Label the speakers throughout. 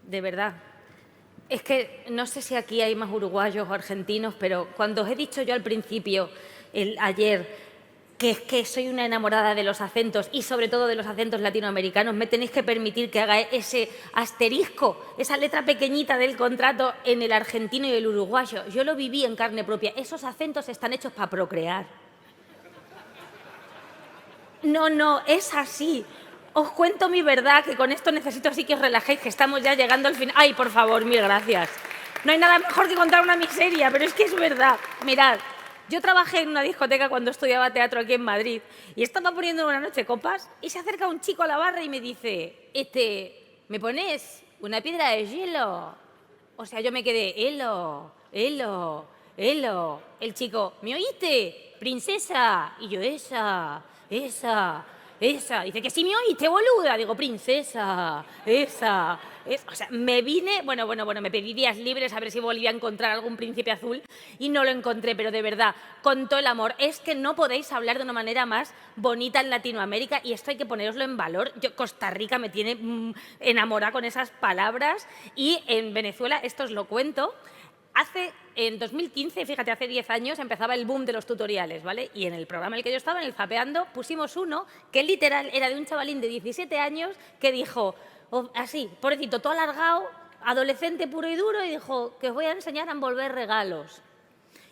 Speaker 1: de verdad. Es que no sé si aquí hay más uruguayos o argentinos, pero cuando os he dicho yo al principio, ayer, que es que soy una enamorada de los acentos y sobre todo de los acentos latinoamericanos, me tenéis que permitir que haga ese asterisco, esa letra pequeñita del contrato en el argentino y el uruguayo. Yo lo viví en carne propia. Esos acentos están hechos para procrear. No, es así. Os cuento mi verdad, que con esto necesito así que os relajéis, que estamos ya llegando al final. Ay, por favor, mil gracias. No hay nada mejor que contar una miseria, pero es que es verdad. Mirad, yo trabajé en una discoteca cuando estudiaba teatro aquí en Madrid y estaba poniendo una noche copas y se acerca un chico a la barra y me dice, ¿me pones una piedra de hielo? O sea, yo me quedé, elo. El chico, ¿me oíste? Princesa. Y yo, esa. Dice, que si me oíste, boluda. Digo, princesa, esa. O sea, me vine, bueno, me pedí días libres a ver si volvía a encontrar algún príncipe azul y no lo encontré, pero de verdad, con todo el amor, es que no podéis hablar de una manera más bonita en Latinoamérica y esto hay que poneroslo en valor. Costa Rica me tiene enamorada con esas palabras y en Venezuela, esto os lo cuento, en 2015, fíjate, hace 10 años, empezaba el boom de los tutoriales, ¿vale? Y en el programa en el que yo estaba, en el Zapeando, pusimos uno que literal era de un chavalín de 17 años que dijo, así, pobrecito, todo alargado, adolescente puro y duro, y dijo que os voy a enseñar a envolver regalos.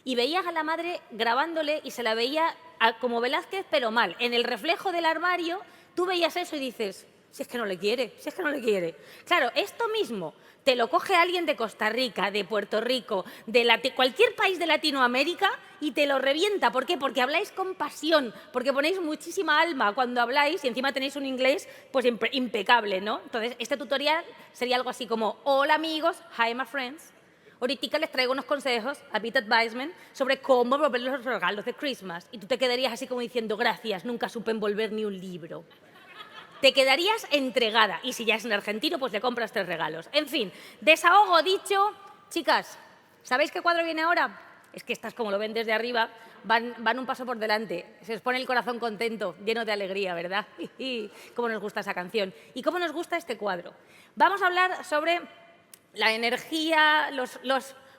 Speaker 1: Y veías a la madre grabándole y se la veía como Velázquez, pero mal. En el reflejo del armario, tú veías eso y dices, si es que no le quiere. Claro, esto mismo te lo coge alguien de Costa Rica, de Puerto Rico, de cualquier país de Latinoamérica y te lo revienta. ¿Por qué? Porque habláis con pasión, porque ponéis muchísima alma cuando habláis y encima tenéis un inglés pues impecable, ¿no? Entonces, este tutorial sería algo así como, hola amigos, hi my friends. Ahorita les traigo unos consejos, a bit advisement, sobre cómo envolver los regalos de Christmas. Y tú te quedarías así como diciendo, gracias, nunca supe envolver ni un libro. Te quedarías entregada. Y si ya es en argentino, pues le compras 3 regalos. En fin, desahogo dicho. Chicas, ¿sabéis qué cuadro viene ahora? Es que estas, como lo ven desde arriba, van un paso por delante. Se os pone el corazón contento, lleno de alegría, ¿verdad? Cómo nos gusta esa canción. Y cómo nos gusta este cuadro. Vamos a hablar sobre la energía,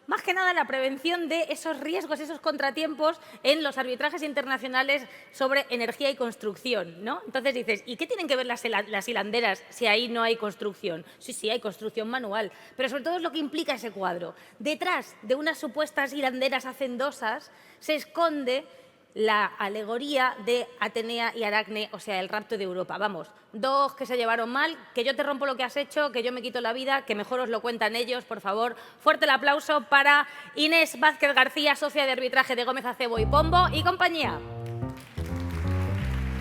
Speaker 1: más que nada la prevención de esos riesgos, esos contratiempos en los arbitrajes internacionales sobre energía y construcción, ¿no? Entonces dices, ¿y qué tienen que ver las hilanderas si ahí no hay construcción? Sí, hay construcción manual, pero sobre todo es lo que implica ese cuadro. Detrás de unas supuestas hilanderas hacendosas se esconde la alegoría de Atenea y Aracne, o sea, el rapto de Europa. Vamos, 2 que se llevaron mal, que yo te rompo lo que has hecho, que yo me quito la vida, que mejor os lo cuentan ellos, por favor. Fuerte el aplauso para Inés Vázquez García, socia de arbitraje de Gómez Acebo y Pombo y compañía.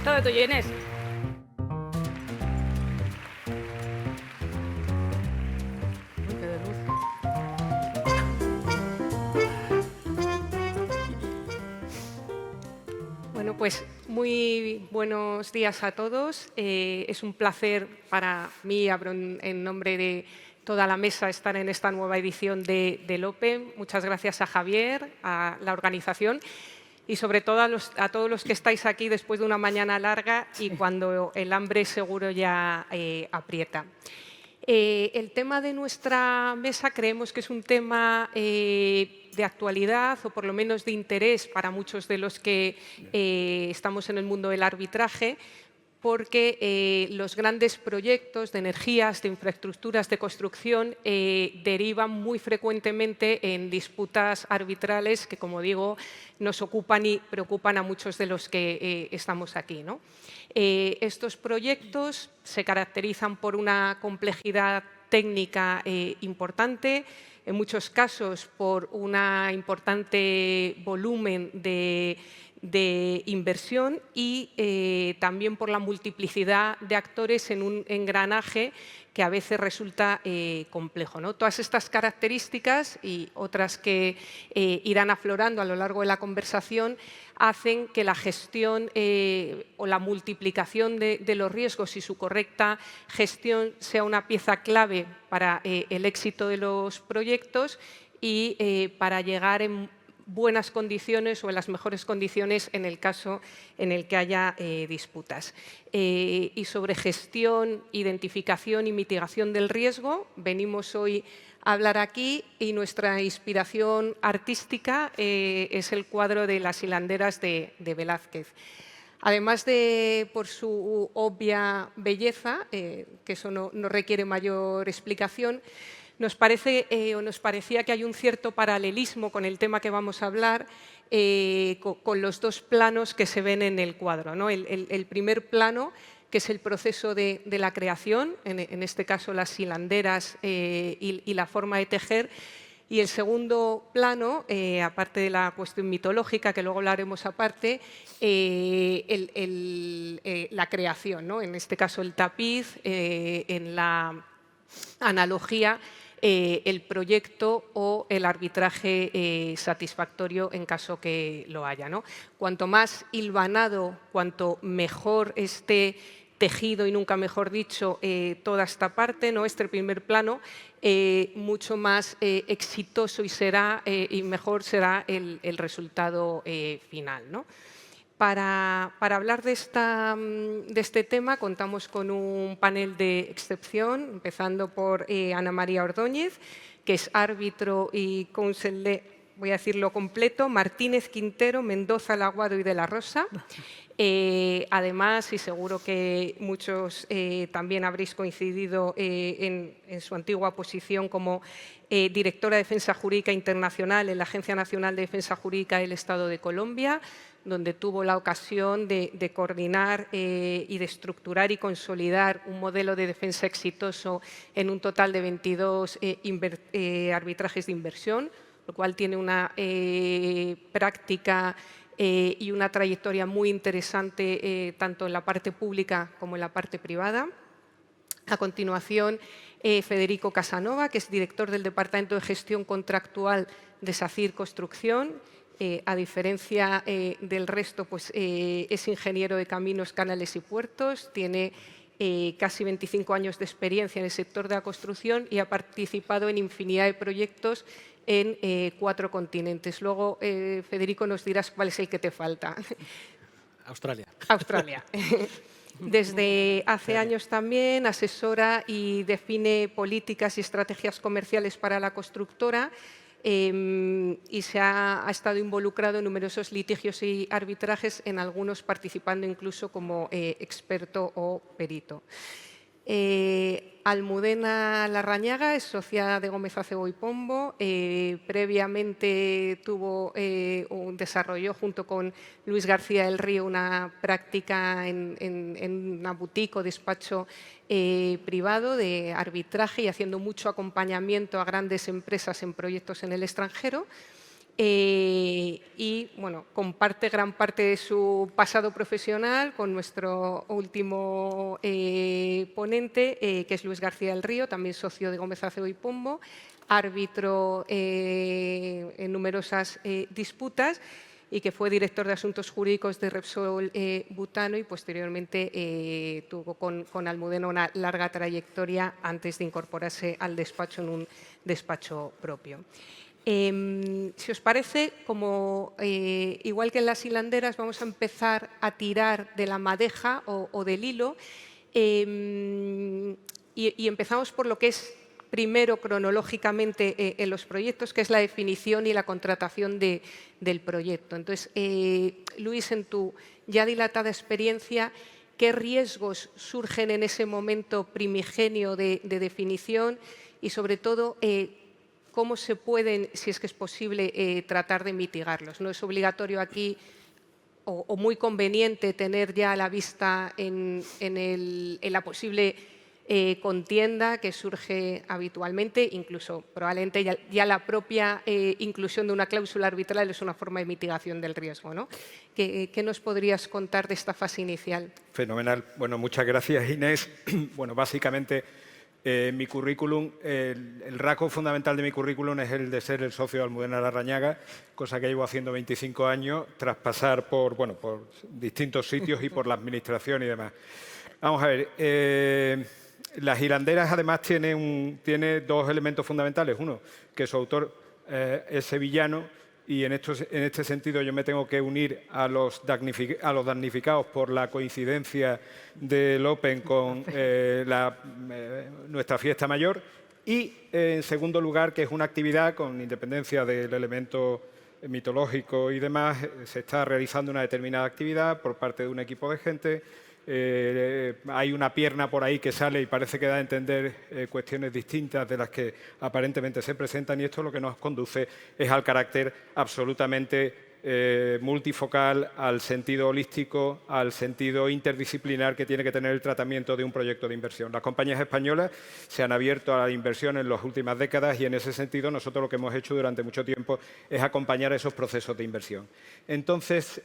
Speaker 1: Todo tuyo, Inés.
Speaker 2: Bueno, pues muy buenos días a todos. Es un placer para mí, hablo en nombre de toda la mesa, estar en esta nueva edición del Open. Muchas gracias a Javier, a la organización y sobre todo a todos los que estáis aquí después de una mañana larga y cuando el hambre seguro ya aprieta. El tema de nuestra mesa creemos que es un tema de actualidad o por lo menos de interés para muchos de los que estamos en el mundo del arbitraje, porque los grandes proyectos de energías, de infraestructuras de construcción derivan muy frecuentemente en disputas arbitrales que, como digo, nos ocupan y preocupan a muchos de los que estamos aquí, ¿no? Estos proyectos se caracterizan por una complejidad técnica importante, en muchos casos por un importante volumen de inversión y también por la multiplicidad de actores en un engranaje que a veces resulta complejo, ¿no? Todas estas características y otras que irán aflorando a lo largo de la conversación hacen que la gestión o la multiplicación de los riesgos y su correcta gestión sea una pieza clave para el éxito de los proyectos y para llegar buenas condiciones o en las mejores condiciones en el caso en el que haya disputas. Y sobre gestión, identificación y mitigación del riesgo, venimos hoy a hablar aquí y nuestra inspiración artística es el cuadro de Las hilanderas de Velázquez. Además de por su obvia belleza, que eso no requiere mayor explicación, nos parece o nos parecía que hay un cierto paralelismo con el tema que vamos a hablar, con los dos planos que se ven en el cuadro, ¿no? El primer plano, que es el proceso de la creación, en este caso las hilanderas y la forma de tejer, y el segundo plano, aparte de la cuestión mitológica, que luego hablaremos aparte, la creación, ¿no? En este caso el tapiz, en la analogía, el proyecto o el arbitraje satisfactorio en caso que lo haya, ¿no? Cuanto más hilvanado, cuanto mejor esté tejido y nunca mejor dicho toda esta parte, ¿no? Este primer plano, mucho más exitoso y mejor será el resultado final, ¿no? Para hablar de este tema contamos con un panel de excepción, empezando por Ana María Ordóñez, que es árbitro y cónsul voy a decirlo completo, Martínez, Quintero, Mendoza, Laguado y de la Rosa. Además, y seguro que muchos también habréis coincidido en su antigua posición como directora de Defensa Jurídica Internacional en la Agencia Nacional de Defensa Jurídica del Estado de Colombia, donde tuvo la ocasión de coordinar y de estructurar y consolidar un modelo de defensa exitoso en un total de 22 arbitrajes de inversión, lo cual tiene una práctica y una trayectoria muy interesante tanto en la parte pública como en la parte privada. A continuación, Federico Casanova, que es director del Departamento de Gestión Contractual de SACIR Construcción. A diferencia del resto, pues, es ingeniero de caminos, canales y puertos, tiene casi 25 años de experiencia en el sector de la construcción y ha participado en infinidad de proyectos en 4 continentes. Luego, Federico, nos dirás cuál es el que te falta.
Speaker 3: Australia.
Speaker 2: Australia. Desde hace años también asesora y define políticas y estrategias comerciales para la constructora y se ha estado involucrado en numerosos litigios y arbitrajes, en algunos participando incluso como experto o perito. Almudena Larrañaga es socia de Gómez Acebo y Pombo. Previamente desarrolló junto con Luis García del Río una práctica en una boutique o despacho privado de arbitraje y haciendo mucho acompañamiento a grandes empresas en proyectos en el extranjero. Y bueno, comparte gran parte de su pasado profesional con nuestro último ponente, que es Luis García del Río, también socio de Gómez Acebo y Pombo, árbitro en numerosas disputas y que fue director de Asuntos Jurídicos de Repsol Butano y posteriormente tuvo con Almudena una larga trayectoria antes de incorporarse al despacho en un despacho propio. Si os parece, igual que en las hilanderas, vamos a empezar a tirar de la madeja o del hilo y empezamos por lo que es primero cronológicamente en los proyectos, que es la definición y la contratación del proyecto. Entonces, Luis, en tu ya dilatada experiencia, ¿qué riesgos surgen en ese momento primigenio de definición y, sobre todo, cómo se pueden, si es que es posible, tratar de mitigarlos? No es obligatorio aquí o muy conveniente tener ya a la vista en la posible contienda que surge habitualmente, incluso probablemente ya la propia inclusión de una cláusula arbitral es una forma de mitigación del riesgo, ¿no? ¿Qué nos podrías contar de esta fase inicial?
Speaker 4: Fenomenal. Bueno, muchas gracias, Inés. Bueno, básicamente mi currículum, el rasgo fundamental de mi currículum es el de ser el socio de Almudena Larrañaga, cosa que llevo haciendo 25 años tras pasar por distintos sitios y por la administración y demás. Vamos a ver, las hilanderas además tiene 2 elementos fundamentales. Uno, que su autor es sevillano y en este sentido yo me tengo que unir a los damnificados por la coincidencia del Open con nuestra fiesta mayor. Y, en segundo lugar, que es una actividad, con independencia del elemento mitológico y demás, se está realizando una determinada actividad por parte de un equipo de gente. Hay una pierna por ahí que sale y parece que da a entender cuestiones distintas de las que aparentemente se presentan, y esto lo que nos conduce es al carácter absolutamente multifocal, al sentido holístico, al sentido interdisciplinar que tiene que tener el tratamiento de un proyecto de inversión. Las compañías españolas se han abierto a la inversión en las últimas décadas y en ese sentido nosotros lo que hemos hecho durante mucho tiempo es acompañar esos procesos de inversión. Entonces,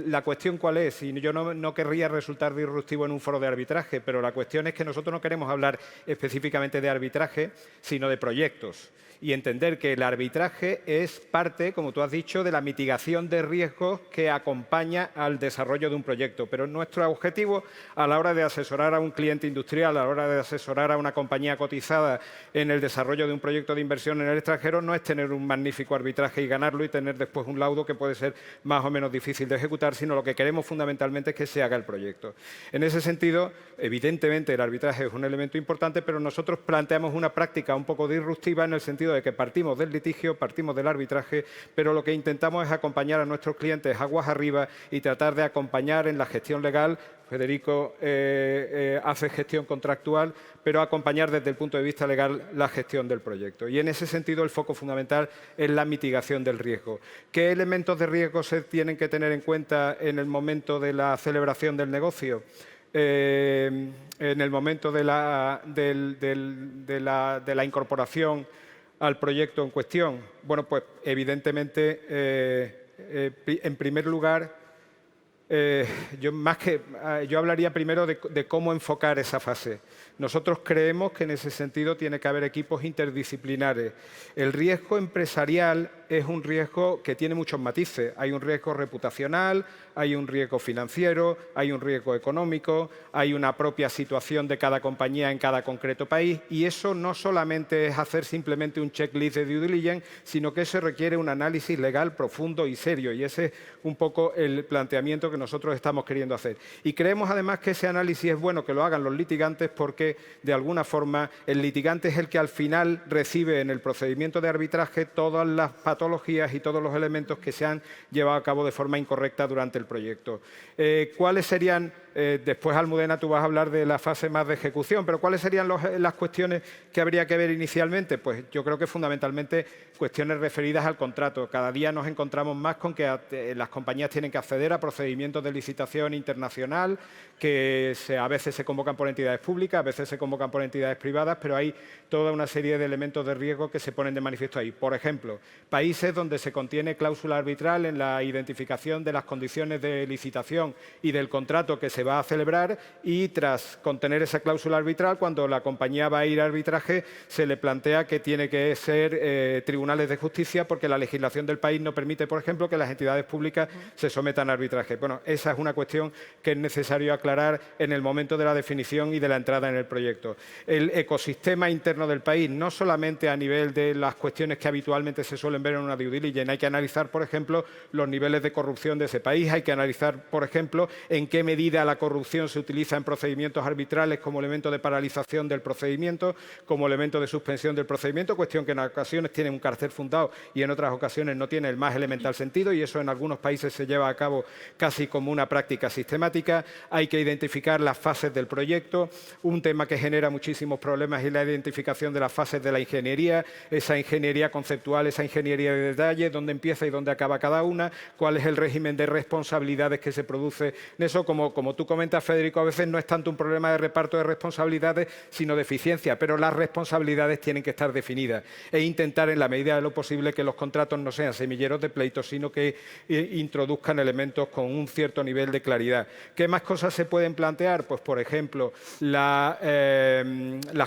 Speaker 4: la cuestión ¿cuál es? Y yo no querría resultar disruptivo en un foro de arbitraje, pero la cuestión es que nosotros no queremos hablar específicamente de arbitraje, sino de proyectos. Y entender que el arbitraje es parte, como tú has dicho, de la mitigación de riesgos que acompaña al desarrollo de un proyecto. Pero nuestro objetivo a la hora de asesorar a un cliente industrial, a la hora de asesorar a una compañía cotizada en el desarrollo de un proyecto de inversión en el extranjero, no es tener un magnífico arbitraje y ganarlo y tener después un laudo que puede ser más o menos difícil de ejecutar, sino lo que queremos fundamentalmente es que se haga el proyecto. En ese sentido, evidentemente el arbitraje es un elemento importante, pero nosotros planteamos una práctica un poco disruptiva en el sentido de que partimos del litigio, partimos del arbitraje, pero lo que intentamos es acompañar a nuestros clientes aguas arriba y tratar de acompañar en la gestión legal. Federico hace gestión contractual, pero acompañar desde el punto de vista legal la gestión del proyecto. Y en ese sentido el foco fundamental es la mitigación del riesgo. ¿Qué elementos de riesgo se tienen que tener en cuenta en el momento de la celebración del negocio? En el momento de la incorporación al proyecto en cuestión. Bueno, pues evidentemente, en primer lugar, yo hablaría primero de cómo enfocar esa fase. Nosotros creemos que en ese sentido tiene que haber equipos interdisciplinares. El riesgo empresarial es un riesgo que tiene muchos matices. Hay un riesgo reputacional, hay un riesgo financiero, hay un riesgo económico, hay una propia situación de cada compañía en cada concreto país, y eso no solamente es hacer simplemente un checklist de due diligence, sino que eso requiere un análisis legal profundo y serio, y ese es un poco el planteamiento que nosotros estamos queriendo hacer. Y creemos además que ese análisis es bueno que lo hagan los litigantes, porque de alguna forma el litigante es el que al final recibe en el procedimiento de arbitraje todas las patologías y todos los elementos que se han llevado a cabo de forma incorrecta durante el proyecto. ¿Cuáles serían, después Almudena tú vas a hablar de la fase más de ejecución, pero cuáles serían las cuestiones que habría que ver inicialmente? Pues yo creo que fundamentalmente cuestiones referidas al contrato. Cada día nos encontramos más con que las compañías tienen que acceder a procedimientos de licitación internacional que a veces se convocan por entidades públicas, a veces se convocan por entidades privadas, pero hay toda una serie de elementos de riesgo que se ponen de manifiesto ahí. Por ejemplo, países donde se contiene cláusula arbitral en la identificación de las condiciones de licitación y del contrato que se va a celebrar, y tras contener esa cláusula arbitral, cuando la compañía va a ir a arbitraje, se le plantea que tiene que ser tribunales de justicia, porque la legislación del país no permite, por ejemplo, que las entidades públicas se sometan a arbitraje. Bueno, esa es una cuestión que es necesario aclarar en el momento de la definición y de la entrada en el proyecto. El ecosistema interno del país, no solamente a nivel de las cuestiones que habitualmente se suelen ver en una due diligence, hay que analizar, por ejemplo, los niveles de corrupción de ese país, hay que analizar, por ejemplo, en qué medida la corrupción se utiliza en procedimientos arbitrales como elemento de paralización del procedimiento, como elemento de suspensión del procedimiento, cuestión que en ocasiones tiene un carácter fundado y en otras ocasiones no tiene el más elemental sentido, y eso en algunos países se lleva a cabo casi como una práctica sistemática. Hay que identificar las fases del proyecto. Un tema que genera muchísimos problemas es la identificación de las fases de la ingeniería, esa ingeniería conceptual, esa ingeniería de detalle, dónde empieza y dónde acaba cada una, cuál es el régimen de responsabilidades que se produce en eso. Como tú comentas, Federico, a veces no es tanto un problema de reparto de responsabilidades, sino de eficiencia, pero las responsabilidades tienen que estar definidas e intentar, en la medida de lo posible, que los contratos no sean semilleros de pleitos, sino que introduzcan elementos con un cierto nivel de claridad. ¿Qué más cosas se pueden plantear? Pues, por ejemplo, las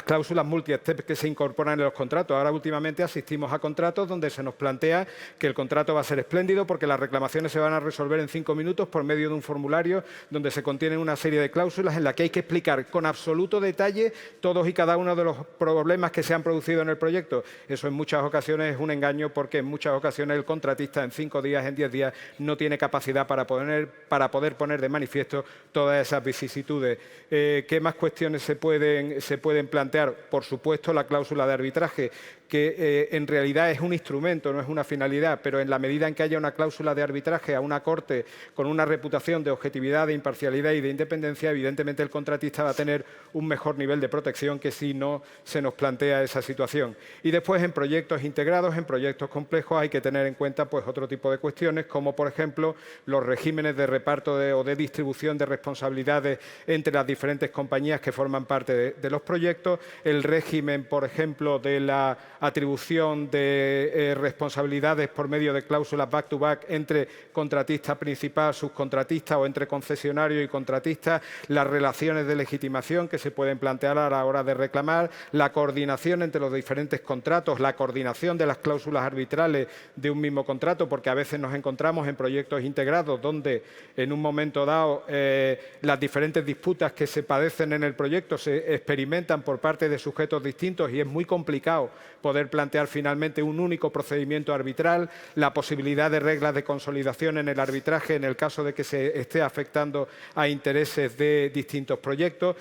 Speaker 4: cláusulas multi-step que se incorporan en los contratos. Ahora, últimamente, asistimos a contratos donde se nos plantea que el contrato va a ser espléndido porque las reclamaciones se van a resolver en 5 minutos por medio de un formulario donde se contienen una serie de cláusulas en las que hay que explicar con absoluto detalle todos y cada uno de los problemas que se han producido en el proyecto. Eso en muchas ocasiones es un engaño, porque en muchas ocasiones el contratista en 5 días, en 10 días, no tiene capacidad para poder poner de manifiesto todas esas vicisitudes. ¿Qué más cuestiones se pueden plantear? Por supuesto, la cláusula de arbitraje, que en realidad es un instrumento, no es una finalidad, pero en la medida en que haya una cláusula de arbitraje a una corte con una reputación de objetividad, de imparcialidad y de independencia, evidentemente el contratista va a tener un mejor nivel de protección que si no se nos plantea esa situación. Y después, en proyectos integrados, en proyectos complejos, hay que tener en cuenta pues, otro tipo de cuestiones, como por ejemplo los regímenes de reparto o de distribución de responsabilidades entre las diferentes compañías que forman parte de los proyectos, el régimen, por ejemplo, de la atribución de responsabilidades por medio de cláusulas back-to-back entre contratista principal, subcontratista o entre concesionario y contratista, las relaciones de legitimación que se pueden plantear a la hora de reclamar, la coordinación entre los diferentes contratos, la coordinación de las cláusulas arbitrales de un mismo contrato, porque a veces nos encontramos en proyectos integrados donde en un momento dado las diferentes disputas que se padecen en el proyecto se experimentan por parte de sujetos distintos y es muy complicado poder plantear finalmente un único procedimiento arbitral, la posibilidad de reglas de consolidación en el arbitraje en el caso de que se esté afectando a intereses de distintos proyectos.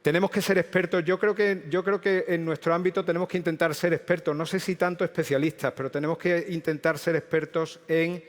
Speaker 4: Tenemos que ser expertos. Yo creo que en nuestro ámbito tenemos que intentar ser expertos, no sé si tanto especialistas, pero tenemos que intentar ser expertos en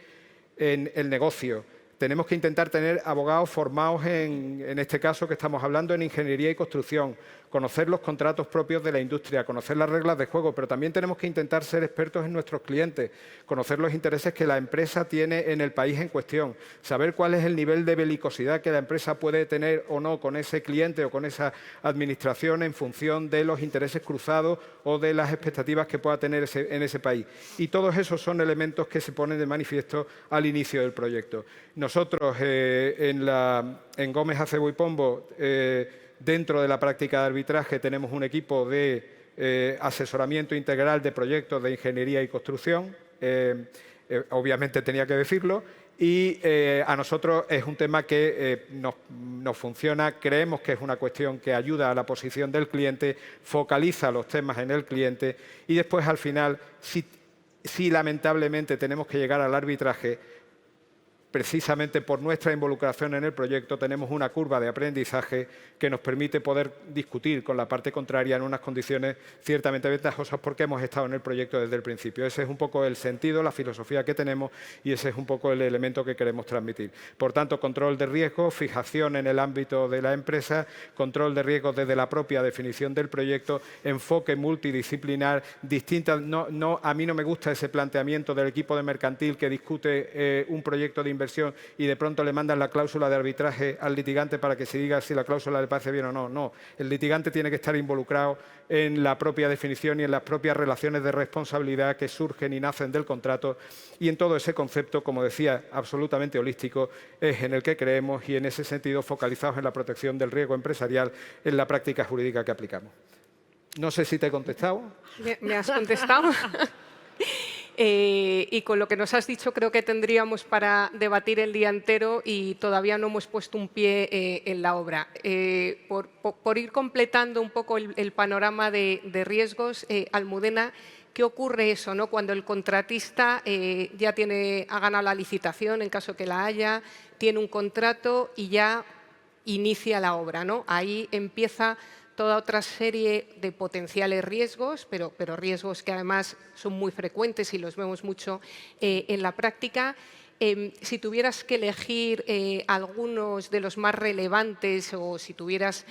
Speaker 4: el negocio. Tenemos que intentar tener abogados formados en este caso que estamos hablando, en ingeniería y construcción, conocer los contratos propios de la industria, conocer las reglas de juego, pero también tenemos que intentar ser expertos en nuestros clientes, conocer los intereses que la empresa tiene en el país en cuestión, saber cuál es el nivel de belicosidad que la empresa puede tener o no con ese cliente o con esa administración en función de los intereses cruzados o de las expectativas que pueda tener en ese país. Y todos esos son elementos que se ponen de manifiesto al inicio del proyecto. Nosotros en Gómez Acebo y Pombo, dentro de la práctica de arbitraje, tenemos un equipo de asesoramiento integral de proyectos de ingeniería y construcción. Obviamente tenía que decirlo. Y a nosotros es un tema que nos funciona, creemos que es una cuestión que ayuda a la posición del cliente, focaliza los temas en el cliente y después al final, si lamentablemente tenemos que llegar al arbitraje, precisamente por nuestra involucración en el proyecto, tenemos una curva de aprendizaje que nos permite poder discutir con la parte contraria en unas condiciones ciertamente ventajosas porque hemos estado en el proyecto desde el principio. Ese es un poco el sentido, la filosofía que tenemos y ese es un poco el elemento que queremos transmitir. Por tanto, control de riesgos, fijación en el ámbito de la empresa, control de riesgos desde la propia definición del proyecto, enfoque multidisciplinar, distintas. A mí no me gusta ese planteamiento del equipo de mercantil que discute un proyecto de inversión y de pronto le mandan la cláusula de arbitraje al litigante para que se diga si la cláusula le parece bien o no. No, el litigante tiene que estar involucrado en la propia definición y en las propias relaciones de responsabilidad que surgen y nacen del contrato y en todo ese concepto, como decía, absolutamente holístico, es en el que creemos y en ese sentido focalizados en la protección del riesgo empresarial en la práctica jurídica que aplicamos. No sé si te he contestado.
Speaker 2: Me has contestado. Y con lo que nos has dicho creo que tendríamos para debatir el día entero y todavía no hemos puesto un pie en la obra. Por ir completando un poco el panorama de riesgos, Almudena, ¿qué ocurre eso, ¿no? Cuando el contratista ya ha ganado la licitación, en caso que la haya, tiene un contrato y ya inicia la obra, ¿no? Ahí empieza toda otra serie de potenciales riesgos, pero riesgos que además son muy frecuentes y los vemos mucho en la práctica. Si tuvieras que elegir algunos de los más relevantes o si tuvieras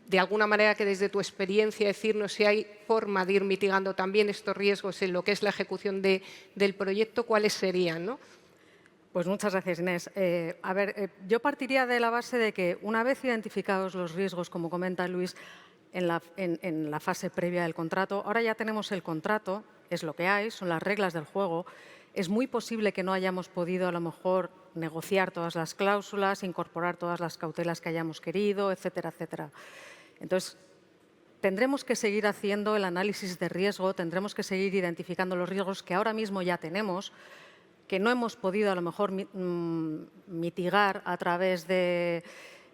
Speaker 2: de alguna manera que desde tu experiencia decirnos si hay forma de ir mitigando también estos riesgos en lo que es la ejecución del proyecto, ¿cuáles serían, no?
Speaker 5: Pues muchas gracias, Inés. Yo partiría de la base de que una vez identificados los riesgos, como comenta Luis, en la fase previa del contrato, ahora ya tenemos el contrato, es lo que hay, son las reglas del juego. Es muy posible que no hayamos podido a lo mejor negociar todas las cláusulas, incorporar todas las cautelas que hayamos querido, etcétera, etcétera. Entonces, tendremos que seguir haciendo el análisis de riesgo, tendremos que seguir identificando los riesgos que ahora mismo ya tenemos, que no hemos podido a lo mejor mitigar a través de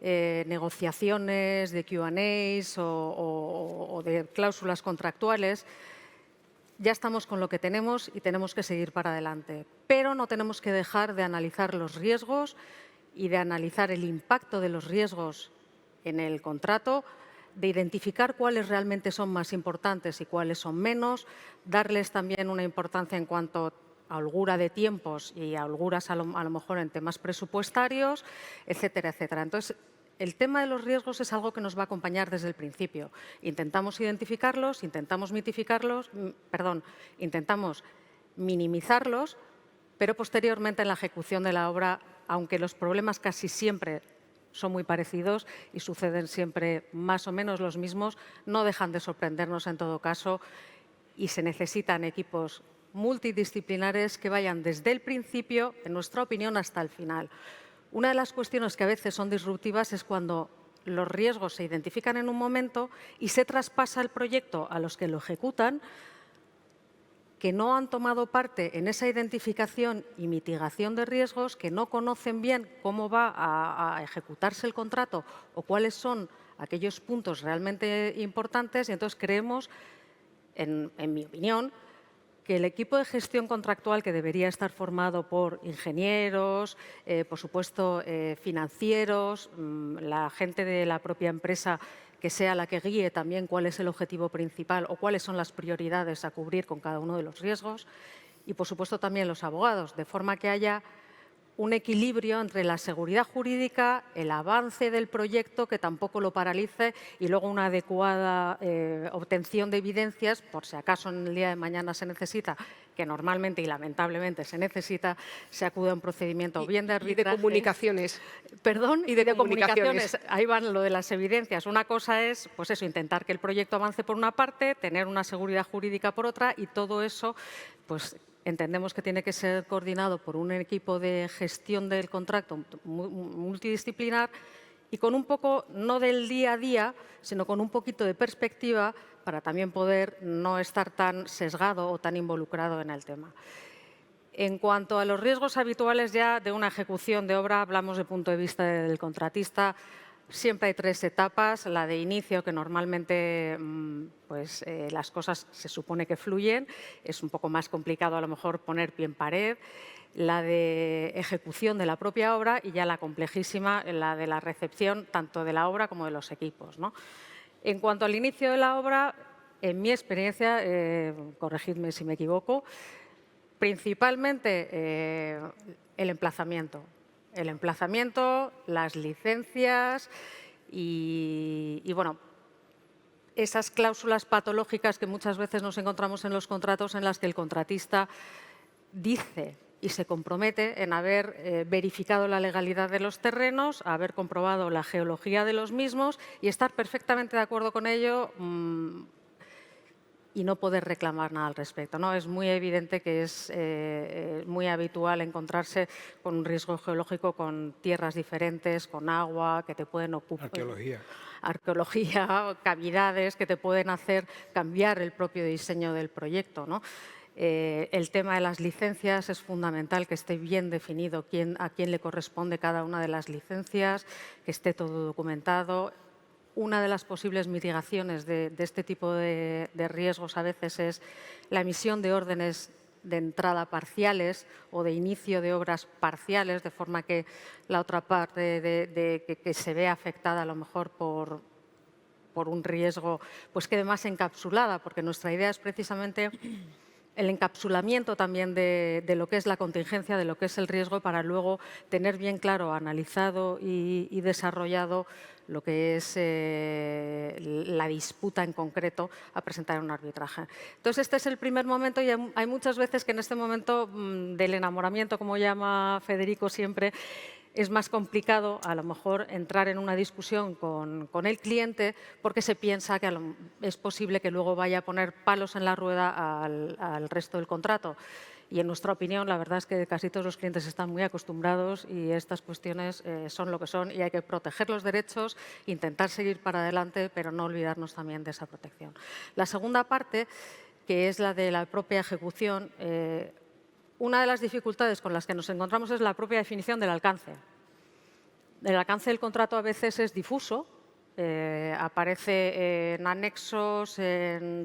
Speaker 5: negociaciones, de Q&As o de cláusulas contractuales. Ya estamos con lo que tenemos y tenemos que seguir para adelante. Pero no tenemos que dejar de analizar los riesgos y de analizar el impacto de los riesgos en el contrato, de identificar cuáles realmente son más importantes y cuáles son menos, darles también una importancia en cuanto a holgura de tiempos y a holguras a lo mejor en temas presupuestarios, etcétera, etcétera. Entonces, el tema de los riesgos es algo que nos va a acompañar desde el principio. Intentamos identificarlos, intentamos minimizarlos, pero posteriormente en la ejecución de la obra, aunque los problemas casi siempre son muy parecidos y suceden siempre más o menos los mismos, no dejan de sorprendernos en todo caso y se necesitan equipos multidisciplinares que vayan desde el principio, en nuestra opinión, hasta el final. Una de las cuestiones que a veces son disruptivas es cuando los riesgos se identifican en un momento y se traspasa el proyecto a los que lo ejecutan, que no han tomado parte en esa identificación y mitigación de riesgos, que no conocen bien cómo va a ejecutarse el contrato o cuáles son aquellos puntos realmente importantes. Y entonces creemos, en mi opinión, que el equipo de gestión contractual, que debería estar formado por ingenieros, por supuesto financieros, la gente de la propia empresa, que sea la que guíe también cuál es el objetivo principal o cuáles son las prioridades a cubrir con cada uno de los riesgos, y por supuesto también los abogados, de forma que haya un equilibrio entre la seguridad jurídica, el avance del proyecto, que tampoco lo paralice, y luego una adecuada obtención de evidencias, por si acaso en el día de mañana se necesita, que normalmente y lamentablemente se necesita, se acude a un procedimiento bien de arbitraje.
Speaker 2: Y de comunicaciones.
Speaker 5: Perdón,
Speaker 2: y de comunicaciones.
Speaker 5: Ahí van lo de las evidencias. Una cosa es, pues eso, intentar que el proyecto avance por una parte, tener una seguridad jurídica por otra, y todo eso, pues entendemos que tiene que ser coordinado por un equipo de gestión del contrato multidisciplinar y con un poco, no del día a día, sino con un poquito de perspectiva para también poder no estar tan sesgado o tan involucrado en el tema. En cuanto a los riesgos habituales ya de una ejecución de obra, hablamos desde el punto de vista del contratista. Siempre hay 3 etapas. La de inicio, que normalmente las cosas se supone que fluyen. Es un poco más complicado a lo mejor poner pie en pared. La de ejecución de la propia obra y ya la complejísima, la de la recepción tanto de la obra como de los equipos, ¿no? En cuanto al inicio de la obra, en mi experiencia, corregidme si me equivoco, principalmente el emplazamiento. El emplazamiento, las licencias y bueno, esas cláusulas patológicas que muchas veces nos encontramos en los contratos, en las que el contratista dice y se compromete en haber verificado la legalidad de los terrenos, haber comprobado la geología de los mismos y estar perfectamente de acuerdo con ello y no poder reclamar nada al respecto, ¿no? Es muy evidente que es muy habitual encontrarse con un riesgo geológico, con tierras diferentes, con agua, que te pueden ocupar. Arqueología, cavidades que te pueden hacer cambiar el propio diseño del proyecto, ¿no? El tema de las licencias es fundamental, que esté bien definido a quién le corresponde cada una de las licencias, que esté todo documentado. Una de las posibles mitigaciones de este tipo de riesgos a veces es la emisión de órdenes de entrada parciales o de inicio de obras parciales, de forma que la otra parte que se ve afectada a lo mejor por un riesgo, pues quede más encapsulada, porque nuestra idea es precisamente el encapsulamiento también de lo que es la contingencia, de lo que es el riesgo, para luego tener bien claro, analizado y desarrollado lo que es la disputa en concreto a presentar en un arbitraje. Entonces, este es el primer momento y hay muchas veces que en este momento del enamoramiento, como llama Federico siempre, es más complicado a lo mejor entrar en una discusión con el cliente porque se piensa que es posible que luego vaya a poner palos en la rueda al resto del contrato. Y en nuestra opinión, la verdad es que casi todos los clientes están muy acostumbrados y estas cuestiones son lo que son y hay que proteger los derechos, intentar seguir para adelante, pero no olvidarnos también de esa protección. La segunda parte, que es la de la propia ejecución, una de las dificultades con las que nos encontramos es la propia definición del alcance. El alcance del contrato a veces es difuso. Aparece en anexos,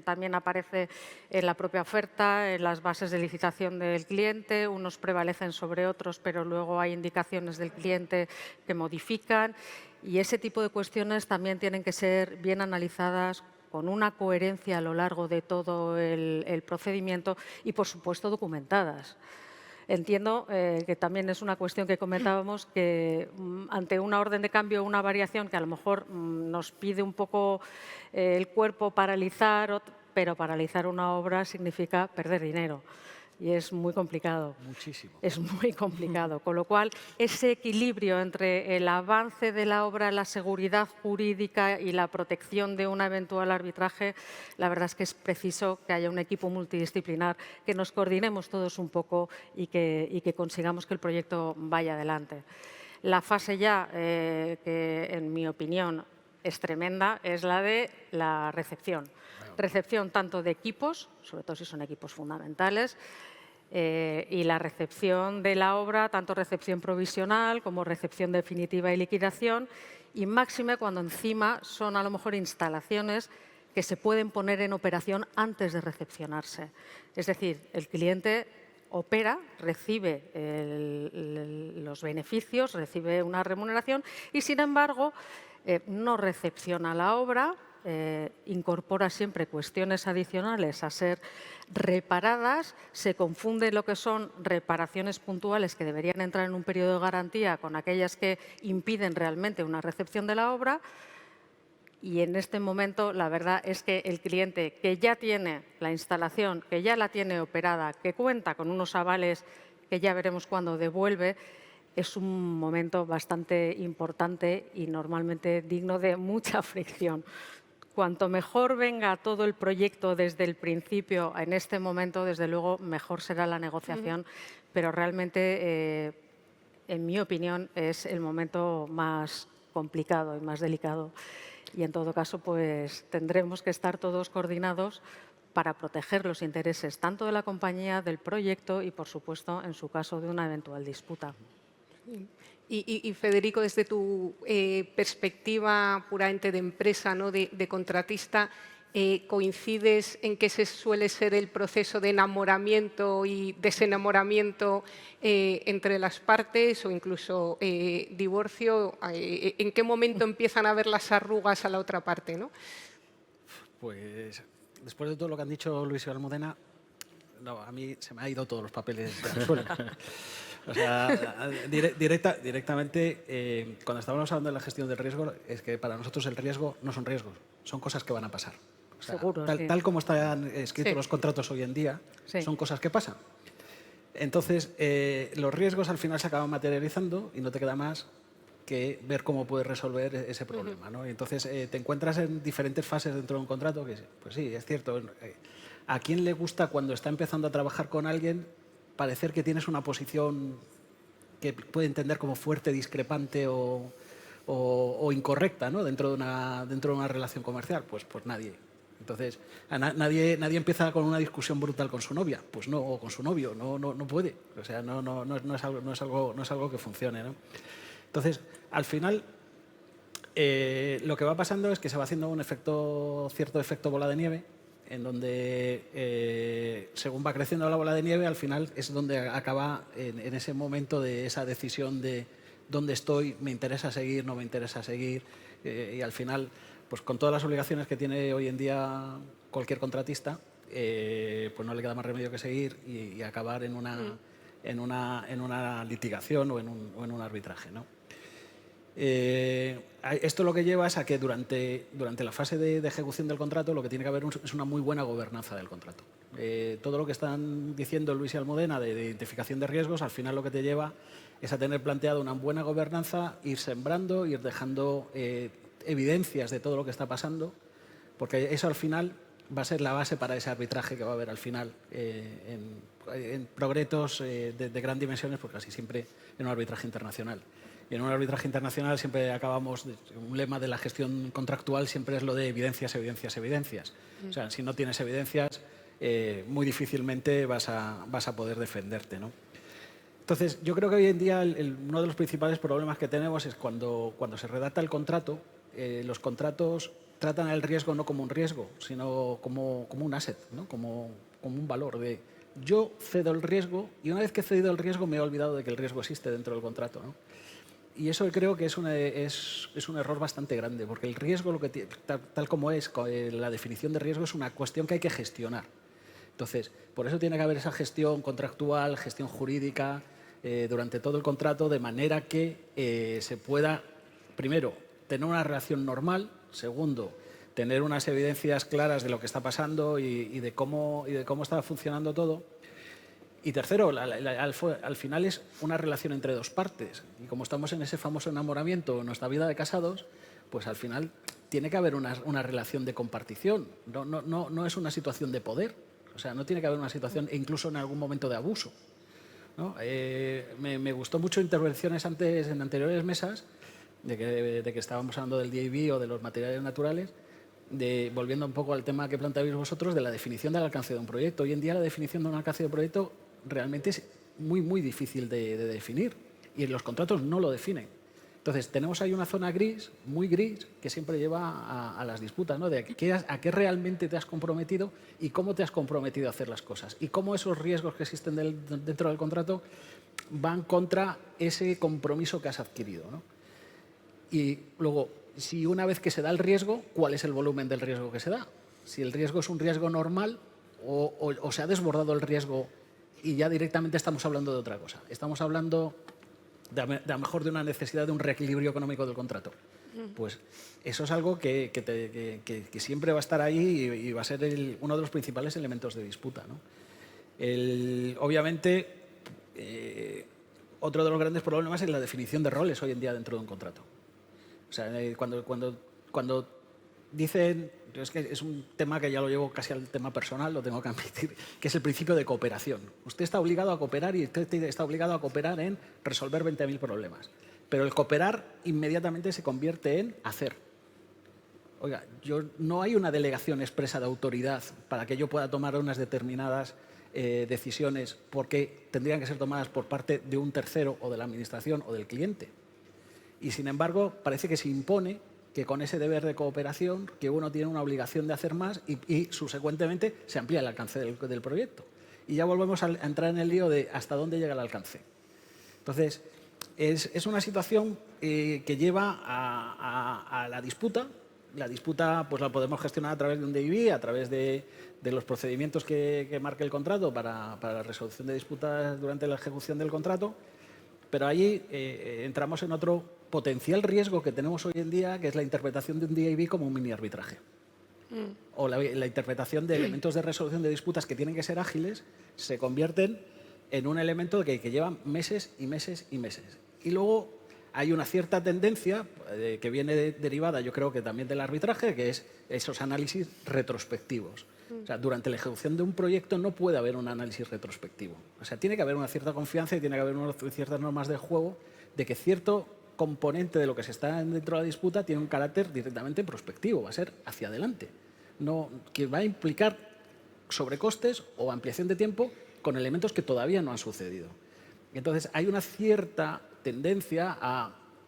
Speaker 5: también aparece en la propia oferta, en las bases de licitación del cliente, unos prevalecen sobre otros, pero luego hay indicaciones del cliente que modifican, y ese tipo de cuestiones también tienen que ser bien analizadas con una coherencia a lo largo de todo el procedimiento y, por supuesto, documentadas. Entiendo que también es una cuestión que comentábamos, que ante una orden de cambio o una variación que a lo mejor nos pide un poco el cuerpo paralizar, pero paralizar una obra significa perder dinero. Y es muy complicado.
Speaker 3: Muchísimo.
Speaker 5: Es muy complicado. Con lo cual, ese equilibrio entre el avance de la obra, la seguridad jurídica y la protección de un eventual arbitraje, la verdad es que es preciso que haya un equipo multidisciplinar, que nos coordinemos todos un poco y que consigamos que el proyecto vaya adelante. La fase ya, que en mi opinión es tremenda, es la de la recepción. Recepción tanto de equipos, sobre todo si son equipos fundamentales, y la recepción de la obra, tanto recepción provisional como recepción definitiva y liquidación, y máxime cuando encima son a lo mejor instalaciones que se pueden poner en operación antes de recepcionarse. Es decir, el cliente opera, recibe los beneficios, recibe una remuneración y, sin embargo, no recepciona la obra, incorpora siempre cuestiones adicionales a ser reparadas, se confunde lo que son reparaciones puntuales que deberían entrar en un periodo de garantía con aquellas que impiden realmente una recepción de la obra. Y en este momento la verdad es que el cliente que ya tiene la instalación, que ya la tiene operada, que cuenta con unos avales que ya veremos cuándo devuelve, es un momento bastante importante y normalmente digno de mucha fricción. Cuanto mejor venga todo el proyecto desde el principio, en este momento, desde luego, mejor será la negociación, pero realmente, en mi opinión, es el momento más complicado y más delicado. Y en todo caso, pues tendremos que estar todos coordinados para proteger los intereses tanto de la compañía, del proyecto y, por supuesto, en su caso, de una eventual disputa.
Speaker 2: Y Federico, desde tu perspectiva puramente de empresa, ¿no? de contratista, ¿coincides en que ese suele ser el proceso de enamoramiento y desenamoramiento entre las partes o incluso divorcio? ¿En qué momento empiezan a ver las arrugas a la otra parte, ¿no?
Speaker 3: Pues después de todo lo que han dicho Luis y Almudena, no, a mí se me ha ido todos los papeles al suelo. O sea, directamente, cuando estábamos hablando de la gestión del riesgo, es que para nosotros el riesgo no son riesgos, son cosas que van a pasar. O sea,
Speaker 5: Seguro, sí.
Speaker 3: tal como están escritos
Speaker 5: Sí.
Speaker 3: los contratos hoy en día,
Speaker 5: Sí.
Speaker 3: son cosas que pasan. Entonces, los riesgos al final se acaban materializando y no te queda más que ver cómo puedes resolver ese problema, ¿no? Y entonces te encuentras en diferentes fases dentro de un contrato que, pues sí, es cierto. ¿A quién le gusta cuando está empezando a trabajar con alguien parecer que tienes una posición que puede entender como fuerte, discrepante o incorrecta, ¿no? dentro de una relación comercial? Pues nadie. Entonces, nadie empieza con una discusión brutal con su novia, pues no, o con su novio, no puede. O sea, no es algo que funcione, ¿no? Entonces, al final, lo que va pasando es que se va haciendo cierto efecto bola de nieve, en donde, según va creciendo la bola de nieve, al final es donde acaba en ese momento de esa decisión de dónde estoy, me interesa seguir, no me interesa seguir, y al final, pues con todas las obligaciones que tiene hoy en día cualquier contratista, pues no le queda más remedio que seguir y acabar en una litigación o en un arbitraje, ¿no? Esto lo que lleva es a que durante la fase de ejecución del contrato lo que tiene que haber es una muy buena gobernanza del contrato. Todo lo que están diciendo Luis y Almudena de identificación de riesgos, al final lo que te lleva es a tener planteado una buena gobernanza, ir sembrando, ir dejando evidencias de todo lo que está pasando, porque eso al final va a ser la base para ese arbitraje que va a haber al final en progresos de gran dimensiones, porque casi siempre en un arbitraje internacional. Y en un arbitraje internacional siempre acabamos, un lema de la gestión contractual siempre es lo de evidencias, evidencias, evidencias. O sea, si no tienes evidencias, muy difícilmente vas a poder defenderte, ¿no? Entonces, yo creo que hoy en día uno de los principales problemas que tenemos es cuando se redacta el contrato, los contratos tratan el riesgo no como un riesgo, sino como un asset, ¿no? como un valor de yo cedo el riesgo y una vez que he cedido el riesgo me he olvidado de que el riesgo existe dentro del contrato, ¿no? Y eso creo que es un error bastante grande, porque el riesgo, tal como es, la definición de riesgo es una cuestión que hay que gestionar. Entonces, por eso tiene que haber esa gestión contractual, gestión jurídica, durante todo el contrato, de manera que se pueda, primero, tener una relación normal, segundo, tener unas evidencias claras de lo que está pasando y de cómo está funcionando todo. Y tercero, al final es una relación entre dos partes. Y como estamos en ese famoso enamoramiento, en nuestra vida de casados, pues al final tiene que haber una relación de compartición. No es una situación de poder. O sea, no tiene que haber una situación, incluso en algún momento, de abuso, ¿no? Me gustó mucho intervenciones antes, en anteriores mesas, de que estábamos hablando del DIB o de los materiales naturales, volviendo un poco al tema que planteáis vosotros, de la definición del alcance de un proyecto. Hoy en día la definición de un alcance de un proyecto realmente es muy, muy difícil de definir y los contratos no lo definen. Entonces, tenemos ahí una zona gris, muy gris, que siempre lleva a las disputas, ¿no? De a qué realmente te has comprometido y cómo te has comprometido a hacer las cosas y cómo esos riesgos que existen dentro del contrato van contra ese compromiso que has adquirido, ¿no? Y luego, si una vez que se da el riesgo, ¿cuál es el volumen del riesgo que se da? Si el riesgo es un riesgo normal o se ha desbordado el riesgo y ya directamente estamos hablando de otra cosa. Estamos hablando de a lo mejor de una necesidad de un reequilibrio económico del contrato. Pues eso es algo que siempre va a estar ahí y va a ser uno de los principales elementos de disputa, ¿no? Obviamente, otro de los grandes problemas es la definición de roles hoy en día dentro de un contrato. O sea, cuando dicen, es que es un tema que ya lo llevo casi al tema personal, lo tengo que admitir, que es el principio de cooperación. Usted está obligado a cooperar y usted está obligado a cooperar en resolver 20.000 problemas. Pero el cooperar inmediatamente se convierte en hacer. Oiga, no hay una delegación expresa de autoridad para que yo pueda tomar unas determinadas decisiones porque tendrían que ser tomadas por parte de un tercero o de la administración o del cliente. Y sin embargo, parece que se impone que con ese deber de cooperación, que uno tiene una obligación de hacer más y subsecuentemente se amplía el alcance del proyecto. Y ya volvemos a entrar en el lío de hasta dónde llega el alcance. Entonces, es una situación que lleva a la disputa. La disputa pues la podemos gestionar a través de un DIB, a través de los procedimientos que marque el contrato para la resolución de disputas durante la ejecución del contrato. Pero ahí entramos en otro potencial riesgo que tenemos hoy en día, que es la interpretación de un DIB como un mini arbitraje. O la interpretación de elementos de resolución de disputas que tienen que ser ágiles se convierten en un elemento que lleva meses y meses y meses. Y luego hay una cierta tendencia que viene derivada, yo creo que también del arbitraje, que es esos análisis retrospectivos. O sea, durante la ejecución de un proyecto no puede haber un análisis retrospectivo. O sea, tiene que haber una cierta confianza y tiene que haber ciertas normas de juego de que cierto componente de lo que se está dentro de la disputa tiene un carácter directamente prospectivo, va a ser hacia adelante, no, que va a implicar sobrecostes o ampliación de tiempo con elementos que todavía no han sucedido. Y entonces hay una cierta tendencia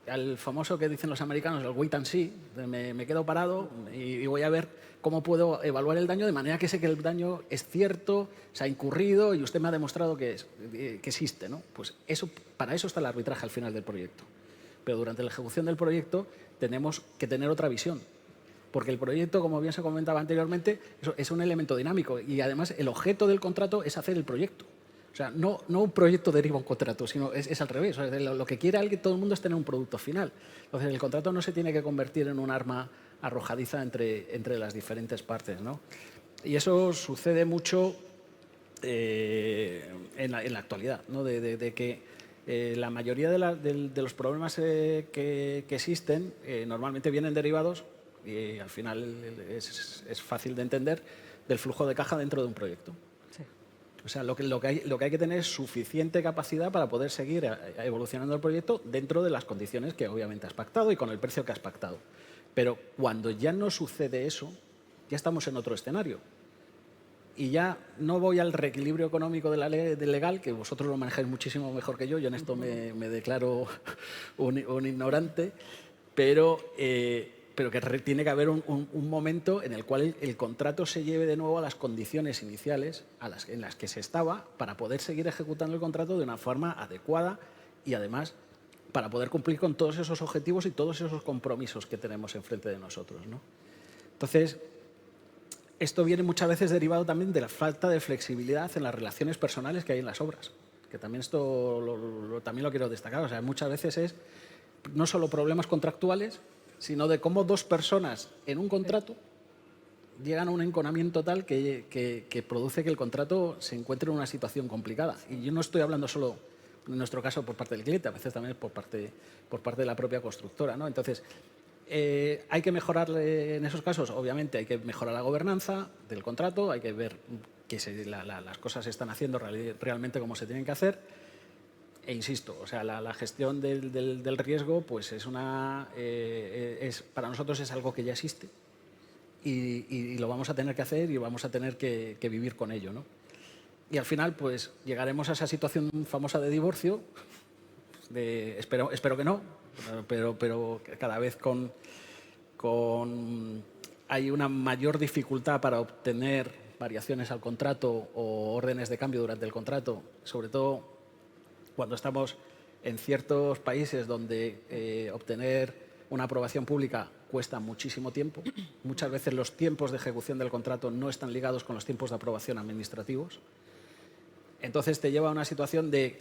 Speaker 3: al famoso que dicen los americanos, el wait and see, me quedo parado y voy a ver cómo puedo evaluar el daño de manera que sé que el daño es cierto, se ha incurrido y usted me ha demostrado que existe, ¿no? Pues para eso está el arbitraje al final del proyecto. Pero durante la ejecución del proyecto tenemos que tener otra visión. Porque el proyecto, como bien se comentaba anteriormente, es un elemento dinámico y además el objeto del contrato es hacer el proyecto. O sea, no un proyecto deriva un contrato, sino es al revés. O sea, lo que quiere todo el mundo es tener un producto final. Entonces, el contrato no se tiene que convertir en un arma arrojadiza entre las diferentes partes, ¿no? Y eso sucede mucho en la actualidad, ¿no? De que la mayoría de los problemas que existen normalmente vienen derivados, y al final es fácil de entender, del flujo de caja dentro de un proyecto.
Speaker 5: Sí.
Speaker 3: O sea, lo que hay que tener es suficiente capacidad para poder seguir evolucionando el proyecto dentro de las condiciones que obviamente has pactado y con el precio que has pactado. Pero cuando ya no sucede eso, ya estamos en otro escenario. Y ya no voy al reequilibrio económico de la ley, del legal, que vosotros lo manejáis muchísimo mejor que yo en esto me declaro un ignorante, pero que tiene que haber un momento en el cual el contrato se lleve de nuevo a las condiciones iniciales en las que se estaba, para poder seguir ejecutando el contrato de una forma adecuada y además para poder cumplir con todos esos objetivos y todos esos compromisos que tenemos enfrente de nosotros, ¿no? Entonces, esto viene muchas veces derivado también de la falta de flexibilidad en las relaciones personales que hay en las obras, que también esto también lo quiero destacar. O sea, muchas veces es no solo problemas contractuales, sino de cómo dos personas en un contrato llegan a un enconamiento tal que produce que el contrato se encuentre en una situación complicada. Y yo no estoy hablando solo, en nuestro caso, por parte del cliente, a veces también por parte de la propia constructora, ¿no? Entonces, hay que mejorar en esos casos, obviamente hay que mejorar la gobernanza del contrato, hay que ver que las cosas se están haciendo realmente como se tienen que hacer. E insisto, o sea, la gestión del riesgo pues para nosotros es algo que ya existe y lo vamos a tener que hacer y vamos a tener que vivir con ello, ¿no? Y al final pues llegaremos a esa situación famosa de divorcio, espero que no, pero cada vez hay una mayor dificultad para obtener variaciones al contrato o órdenes de cambio durante el contrato, sobre todo cuando estamos en ciertos países donde obtener una aprobación pública cuesta muchísimo tiempo. Muchas veces los tiempos de ejecución del contrato no están ligados con los tiempos de aprobación administrativos. Entonces te lleva a una situación de,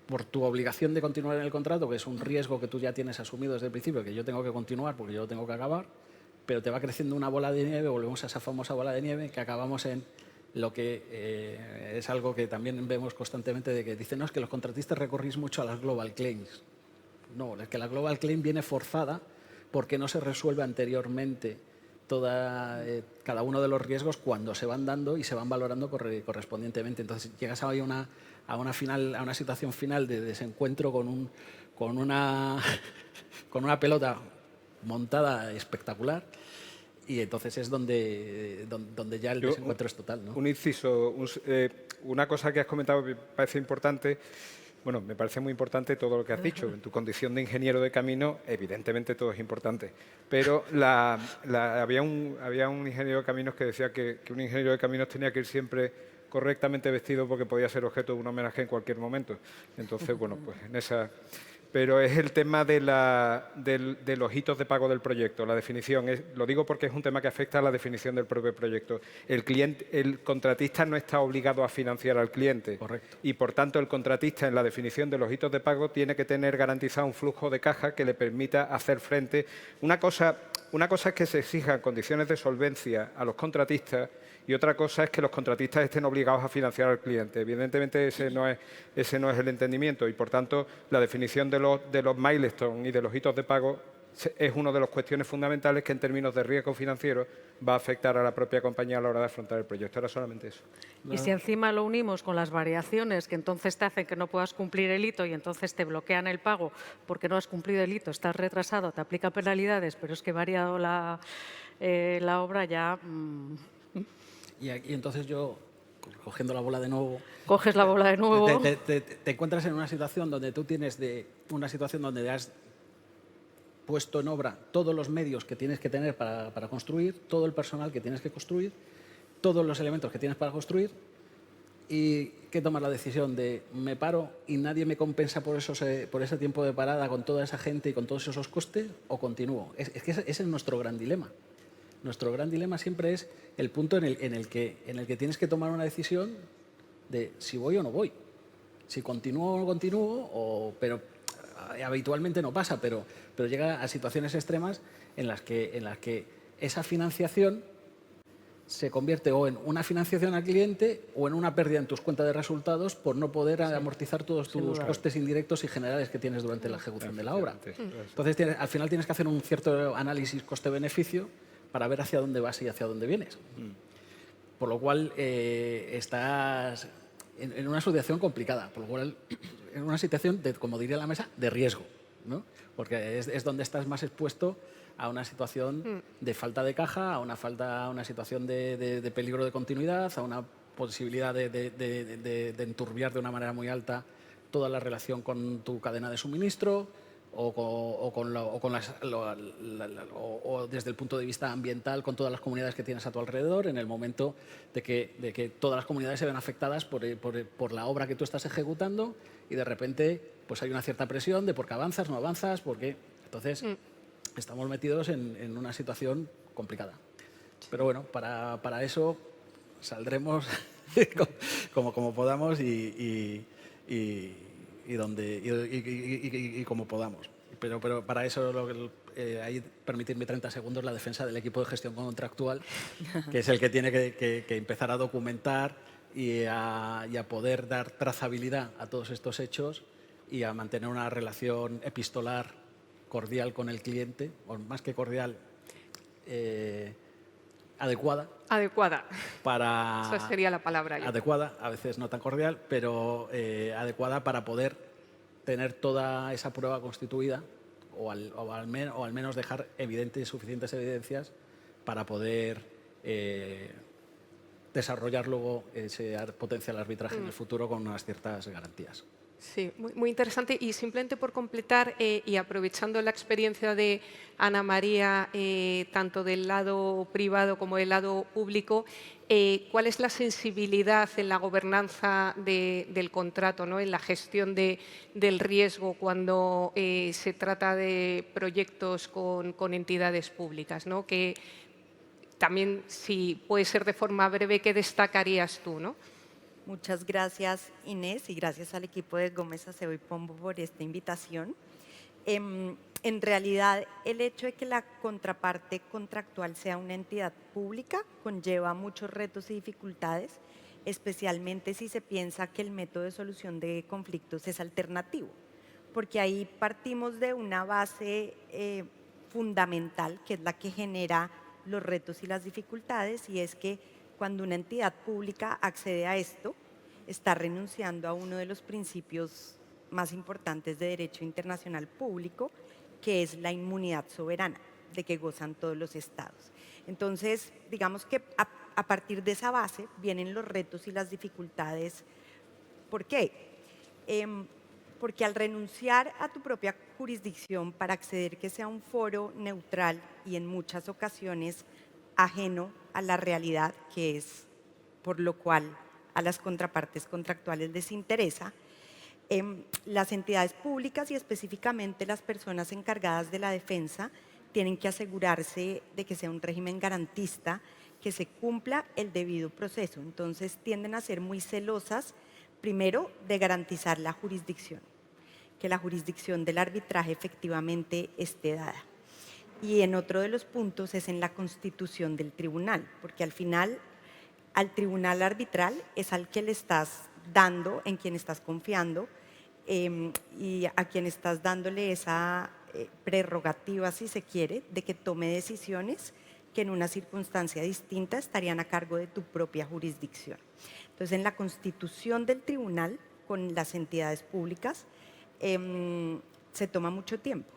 Speaker 3: por tu obligación de continuar en el contrato, que es un riesgo que tú ya tienes asumido desde el principio, que yo tengo que continuar porque yo lo tengo que acabar, pero te va creciendo una bola de nieve, volvemos a esa famosa bola de nieve, que acabamos en lo que es algo que también vemos constantemente, de que dicen, no, es que los contratistas recorrís mucho a las global claims. No, es que la global claim viene forzada porque no se resuelve anteriormente cada uno de los riesgos cuando se van dando y se van valorando correspondientemente. Entonces llegas a una situación final de desencuentro con una pelota montada espectacular. Y entonces es donde ya el desencuentro es total, ¿no?
Speaker 4: Un inciso, una cosa que has comentado me parece importante. Bueno, me parece muy importante todo lo que has dicho. En tu condición de ingeniero de camino, evidentemente todo es importante. Pero había un ingeniero de caminos que decía que un ingeniero de caminos tenía que ir siempre correctamente vestido porque podía ser objeto de un homenaje en cualquier momento. Entonces, bueno, pues en esa... Pero es el tema de los hitos de pago del proyecto, la definición. Lo digo porque es un tema que afecta a la definición del propio proyecto. El contratista no está obligado a financiar al cliente.
Speaker 3: Correcto.
Speaker 4: Y, por tanto, el contratista en la definición de los hitos de pago tiene que tener garantizado un flujo de caja que le permita hacer frente. Una cosa es que se exijan condiciones de solvencia a los contratistas y otra cosa es que los contratistas estén obligados a financiar al cliente. Evidentemente ese no es el entendimiento y, por tanto, la definición de los milestones y de los hitos de pago es una de las cuestiones fundamentales que en términos de riesgo financiero va a afectar a la propia compañía a la hora de afrontar el proyecto. Era solamente eso.
Speaker 5: Y si encima lo unimos con las variaciones que entonces te hacen que no puedas cumplir el hito y entonces te bloquean el pago porque no has cumplido el hito, estás retrasado, te aplica penalidades, pero es que ha variado la obra ya...
Speaker 3: Y entonces yo, cogiendo la bola de nuevo...
Speaker 5: Coges la bola de nuevo...
Speaker 3: Te encuentras en una situación donde tú tienes donde has puesto en obra todos los medios que tienes que tener para construir, todo el personal que tienes que construir, todos los elementos que tienes para construir, y que tomas la decisión de me paro y nadie me compensa por ese tiempo de parada con toda esa gente y con todos esos costes, o continúo. Es que ese es nuestro gran dilema. Nuestro gran dilema siempre es el punto en el que tienes que tomar una decisión de si voy o no voy, si continúo o no continúo, pero habitualmente no pasa, pero llega a situaciones extremas en las que esa financiación se convierte o en una financiación al cliente o en una pérdida en tus cuentas de resultados por no poder amortizar todos tus costes indirectos y generales que tienes durante la ejecución de la obra. Entonces, al final tienes que hacer un cierto análisis coste-beneficio para ver hacia dónde vas y hacia dónde vienes. Por lo cual, estás en una situación complicada, por lo cual, en una situación, como diría la mesa, de riesgo. ¿no? Porque es donde estás más expuesto a una situación de falta de caja, a una situación de peligro de continuidad, a una posibilidad de enturbiar de una manera muy alta toda la relación con tu cadena de suministro o desde el punto de vista ambiental con todas las comunidades que tienes a tu alrededor, en el momento de que todas las comunidades se ven afectadas por la obra que tú estás ejecutando y de repente pues hay una cierta presión de por qué avanzas, no avanzas, porque entonces estamos metidos en una situación complicada. Pero bueno, para eso saldremos como podamos y como podamos. Pero para eso, ahí permitirme 30 segundos, la defensa del equipo de gestión contractual, que es el que tiene que empezar a documentar y a poder dar trazabilidad a todos estos hechos y a mantener una relación epistolar cordial con el cliente, o más que cordial, adecuada.
Speaker 2: Adecuada.
Speaker 3: Esa
Speaker 2: sería la palabra.
Speaker 3: Adecuada, a veces no tan cordial, pero adecuada para poder tener toda esa prueba constituida o al menos dejar suficientes evidencias para poder desarrollar luego ese potencial arbitraje en el futuro con unas ciertas garantías.
Speaker 2: Sí, muy interesante. Y simplemente por completar y aprovechando la experiencia de Ana María, tanto del lado privado como del lado público, ¿cuál es la sensibilidad en la gobernanza del contrato, ¿no? En la gestión del riesgo cuando se trata de proyectos con entidades públicas, ¿no? Que también, si puede ser de forma breve, ¿qué destacarías tú, ¿no?
Speaker 6: Muchas gracias, Inés, y gracias al equipo de Gómez Acebo y Pombo por esta invitación. En realidad, el hecho de que la contraparte contractual sea una entidad pública conlleva muchos retos y dificultades, especialmente si se piensa que el método de solución de conflictos es alternativo, porque ahí partimos de una base fundamental, que es la que genera los retos y las dificultades, y es que cuando una entidad pública accede a esto, está renunciando a uno de los principios más importantes de derecho internacional público, que es la inmunidad soberana, de que gozan todos los estados. Entonces, digamos que a partir de esa base vienen los retos y las dificultades. ¿Por qué? Porque al renunciar a tu propia jurisdicción para acceder que sea un foro neutral y en muchas ocasiones ajeno a la realidad, que es por lo cual a las contrapartes contractuales les interesa, las entidades públicas y específicamente las personas encargadas de la defensa tienen que asegurarse de que sea un régimen garantista, que se cumpla el debido proceso. Entonces tienden a ser muy celosas, primero, de garantizar la jurisdicción, que la jurisdicción del arbitraje efectivamente esté dada. Y en otro de los puntos es en la constitución del tribunal, porque al final al tribunal arbitral es al que le estás dando, en quien estás confiando y a quien estás dándole esa prerrogativa, si se quiere, de que tome decisiones que en una circunstancia distinta estarían a cargo de tu propia jurisdicción. Entonces, en la constitución del tribunal con las entidades públicas se toma mucho tiempo.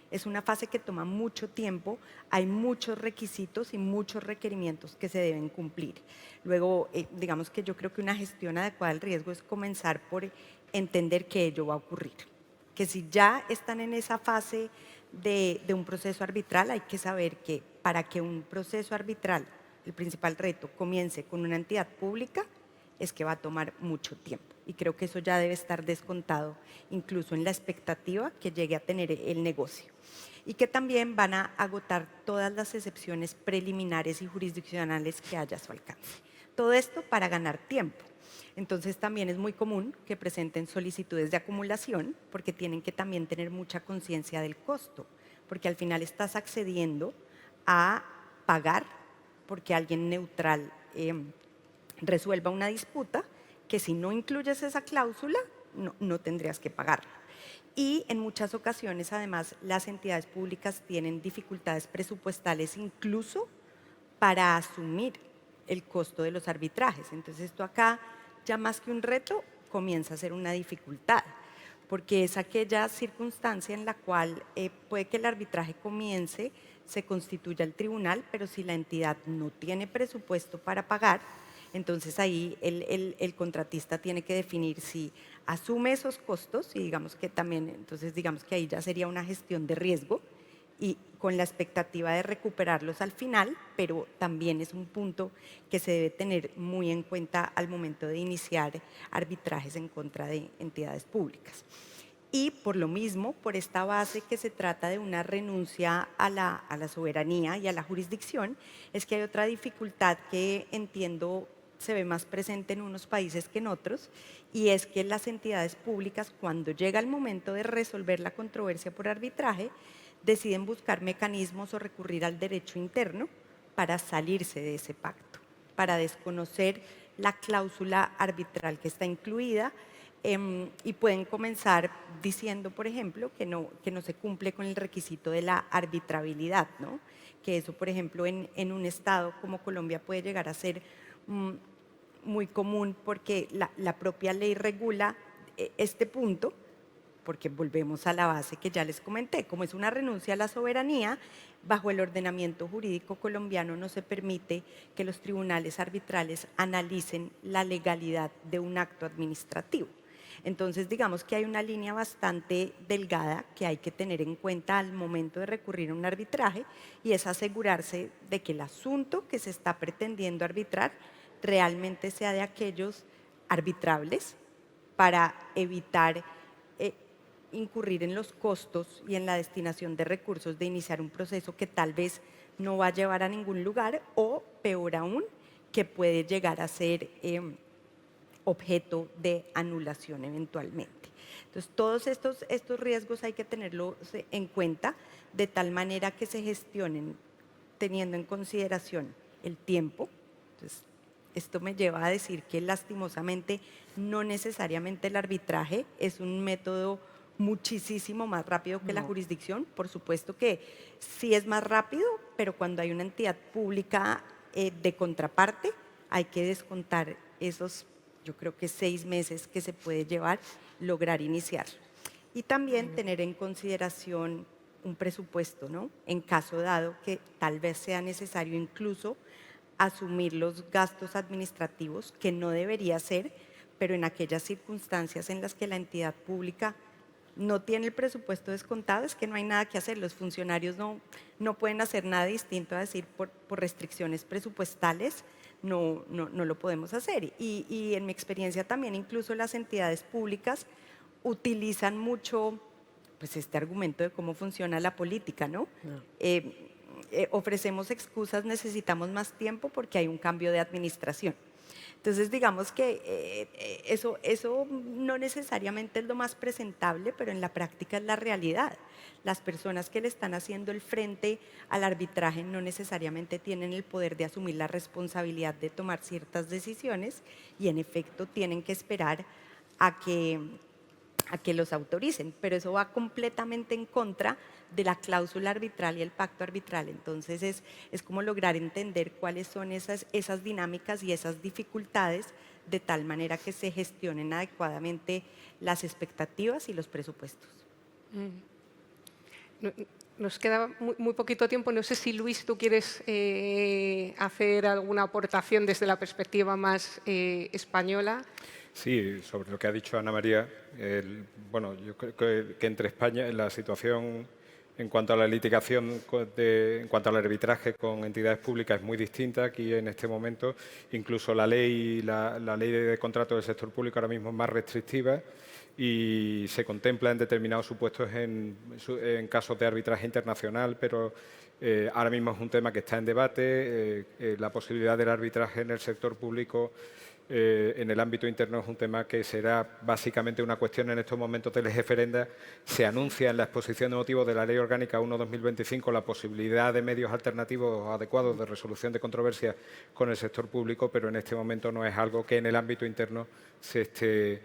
Speaker 6: Es una fase que toma mucho tiempo, hay muchos requisitos y muchos requerimientos que se deben cumplir. Luego, digamos que yo creo que una gestión adecuada del riesgo es comenzar por entender que ello va a ocurrir. Que si ya están en esa fase de un proceso arbitral, hay que saber que para que un proceso arbitral, el principal reto, comience con una entidad pública, es que va a tomar mucho tiempo. Y creo que eso ya debe estar descontado incluso en la expectativa que llegue a tener el negocio. Y que también van a agotar todas las excepciones preliminares y jurisdiccionales que haya a su alcance. Todo esto para ganar tiempo. Entonces también es muy común que presenten solicitudes de acumulación porque tienen que también tener mucha conciencia del costo, porque al final estás accediendo a pagar porque alguien neutral resuelva una disputa que si no incluyes esa cláusula no tendrías que pagarla. Y en muchas ocasiones, además, las entidades públicas tienen dificultades presupuestales incluso para asumir el costo de los arbitrajes. Entonces, esto acá, ya más que un reto, comienza a ser una dificultad, porque es aquella circunstancia en la cual puede que el arbitraje comience, se constituya el tribunal, pero si la entidad no tiene presupuesto para pagar, entonces ahí el contratista tiene que definir si asume esos costos y digamos que también, entonces digamos que ahí ya sería una gestión de riesgo y con la expectativa de recuperarlos al final, pero también es un punto que se debe tener muy en cuenta al momento de iniciar arbitrajes en contra de entidades públicas. Y por lo mismo, por esta base que se trata de una renuncia a la soberanía y a la jurisdicción, es que hay otra dificultad que entiendo se ve más presente en unos países que en otros, y es que las entidades públicas, cuando llega el momento de resolver la controversia por arbitraje, deciden buscar mecanismos o recurrir al derecho interno para salirse de ese pacto, para desconocer la cláusula arbitral que está incluida, y pueden comenzar diciendo, por ejemplo, que no se cumple con el requisito de la arbitrabilidad, ¿no? Que eso, por ejemplo, en un estado como Colombia puede llegar a ser muy común porque la propia ley regula este punto, porque volvemos a la base que ya les comenté, como es una renuncia a la soberanía, bajo el ordenamiento jurídico colombiano no se permite que los tribunales arbitrales analicen la legalidad de un acto administrativo. Entonces, digamos que hay una línea bastante delgada que hay que tener en cuenta al momento de recurrir a un arbitraje, y es asegurarse de que el asunto que se está pretendiendo arbitrar realmente sea de aquellos arbitrables para evitar incurrir en los costos y en la destinación de recursos de iniciar un proceso que tal vez no va a llevar a ningún lugar, o peor aún, que puede llegar a ser objeto de anulación eventualmente. Entonces, todos estos riesgos hay que tenerlos en cuenta de tal manera que se gestionen teniendo en consideración el tiempo. Entonces, esto me lleva a decir que lastimosamente no necesariamente el arbitraje es un método muchísimo más rápido que la jurisdicción. Por supuesto que sí es más rápido, pero cuando hay una entidad pública de contraparte, hay que descontar esos, yo creo que 6 meses que se puede llevar lograr iniciar. Y también tener en consideración un presupuesto, ¿no? En caso dado que tal vez sea necesario incluso asumir los gastos administrativos, que no debería ser, pero en aquellas circunstancias en las que la entidad pública no tiene el presupuesto descontado, es que no hay nada que hacer. Los funcionarios no pueden hacer nada distinto a decir por restricciones presupuestales no lo podemos hacer. Y en mi experiencia también incluso las entidades públicas utilizan mucho pues este argumento de cómo funciona la política, ¿no? Ofrecemos excusas, necesitamos más tiempo porque hay un cambio de administración. Entonces, digamos que eso no necesariamente es lo más presentable, pero en la práctica es la realidad. Las personas que le están haciendo el frente al arbitraje no necesariamente tienen el poder de asumir la responsabilidad de tomar ciertas decisiones, y en efecto tienen que esperar a que los autoricen, pero eso va completamente en contra de la cláusula arbitral y el pacto arbitral. Entonces es como lograr entender cuáles son esas dinámicas y esas dificultades de tal manera que se gestionen adecuadamente las expectativas y los presupuestos.
Speaker 2: Nos queda muy poquito tiempo. No sé si, Luis, tú quieres hacer alguna aportación desde la perspectiva más española.
Speaker 4: Sí, sobre lo que ha dicho Ana María. Bueno, yo creo que entre España la situación en cuanto a la litigación, en cuanto al arbitraje con entidades públicas es muy distinta aquí en este momento. Incluso la ley de contrato del sector público ahora mismo es más restrictiva y se contempla en determinados supuestos en casos de arbitraje internacional, pero ahora mismo es un tema que está en debate. La posibilidad del arbitraje en el sector público en el ámbito interno es un tema que será básicamente una cuestión en estos momentos de lege ferenda. Se anuncia en la exposición de motivos de la Ley Orgánica 1/2025 la posibilidad de medios alternativos adecuados de resolución de controversias con el sector público, pero en este momento no es algo que en el ámbito interno se esté,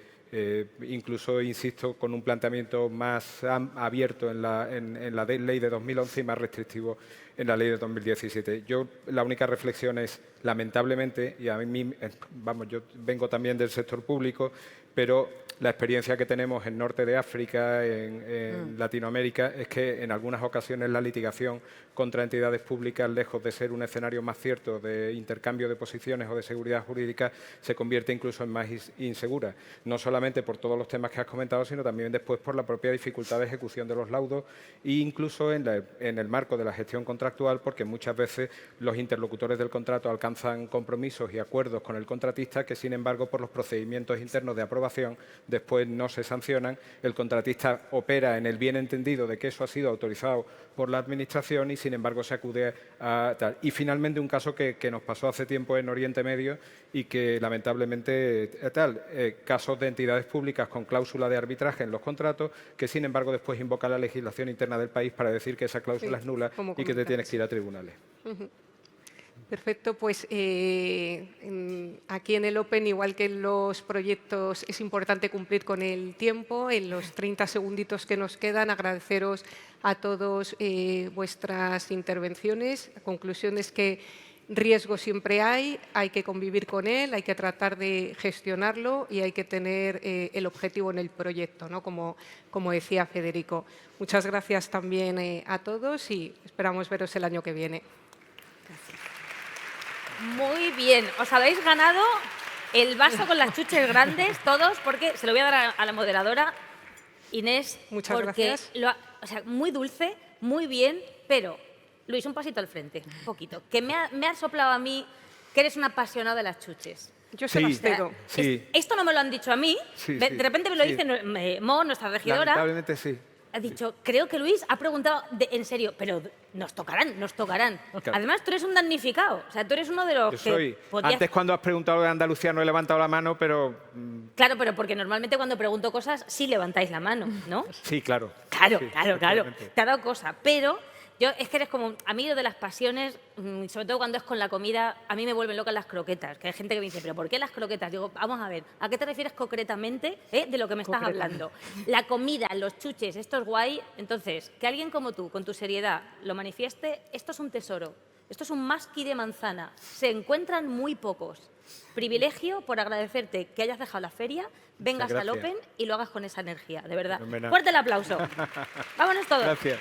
Speaker 4: incluso, insisto, con un planteamiento más abierto en la ley de 2011 y más restrictivo en la ley de 2017. Yo, la única reflexión es, lamentablemente, y a mí, vamos, yo vengo también del sector público, pero la experiencia que tenemos en Norte de África, en Latinoamérica, es que en algunas ocasiones la litigación contra entidades públicas, lejos de ser un escenario más cierto de intercambio de posiciones o de seguridad jurídica, se convierte incluso en más insegura. No solamente por todos los temas que has comentado, sino también después por la propia dificultad de ejecución de los laudos e incluso en el marco de la gestión contractual, porque muchas veces los interlocutores del contrato alcanzan compromisos y acuerdos con el contratista que, sin embargo, por los procedimientos internos de aprobación, después no se sancionan. El contratista opera en el bien entendido de que eso ha sido autorizado por la Administración y, sin embargo, se acude a tal. Y, finalmente, un caso que nos pasó hace tiempo en Oriente Medio y que, lamentablemente, casos de entidades públicas con cláusula de arbitraje en los contratos que, sin embargo, después invoca la legislación interna del país para decir que esa cláusula es nula y que te tienes que ir a tribunales.
Speaker 2: Perfecto, pues aquí en el Open, igual que en los proyectos, es importante cumplir con el tiempo. En los 30 segunditos que nos quedan, agradeceros a todos vuestras intervenciones. La conclusión es que riesgo siempre hay que convivir con él, hay que tratar de gestionarlo y hay que tener el objetivo en el proyecto, ¿no? Como decía Federico. Muchas gracias también a todos y esperamos veros el año que viene.
Speaker 1: Muy bien, os habéis ganado el vaso con las chuches grandes, todos, porque se lo voy a dar a la moderadora, Inés.
Speaker 2: Muchas
Speaker 1: porque
Speaker 2: gracias.
Speaker 1: O sea, muy dulce, muy bien, pero, Luis, un pasito al frente, un poquito, que me ha soplado a mí que eres un apasionado de las chuches.
Speaker 2: Yo se las cedo.
Speaker 4: Sí.
Speaker 1: Esto no me lo han dicho a mí,
Speaker 4: Sí,
Speaker 1: de
Speaker 4: sí,
Speaker 1: repente me lo
Speaker 4: sí.
Speaker 1: dice Mo, nuestra regidora.
Speaker 4: Lamentablemente sí.
Speaker 1: Ha dicho, creo que Luis ha preguntado en serio, pero nos tocarán, nos tocarán.
Speaker 4: Claro.
Speaker 1: Además, tú eres un damnificado, o sea, tú eres uno de los
Speaker 4: Yo soy.
Speaker 1: que podías...
Speaker 4: Antes, cuando has preguntado de Andalucía, no he levantado la mano, pero
Speaker 1: Claro, pero porque normalmente cuando pregunto cosas sí levantáis la mano, ¿no?
Speaker 4: sí, claro.
Speaker 1: Claro,
Speaker 4: Sí,
Speaker 1: claro.
Speaker 4: efectivamente.
Speaker 1: Te ha dado cosa. Pero yo es que eres como amigo de las pasiones, sobre todo cuando es con la comida, a mí me vuelven locas las croquetas. Que hay gente que me dice, ¿pero por qué las croquetas? Digo, vamos a ver, ¿a qué te refieres concretamente de lo que me estás hablando? La comida, los chuches, esto es guay. Entonces, que alguien como tú, con tu seriedad, lo manifieste, esto es un tesoro. Esto es un masqui de manzana. Se encuentran muy pocos. Privilegio por agradecerte que hayas dejado la feria, vengas al
Speaker 4: gracias.
Speaker 1: Open y lo hagas con esa energía, de verdad.
Speaker 4: Fenomenal.
Speaker 1: Fuerte el aplauso. Vámonos todos.
Speaker 4: Gracias.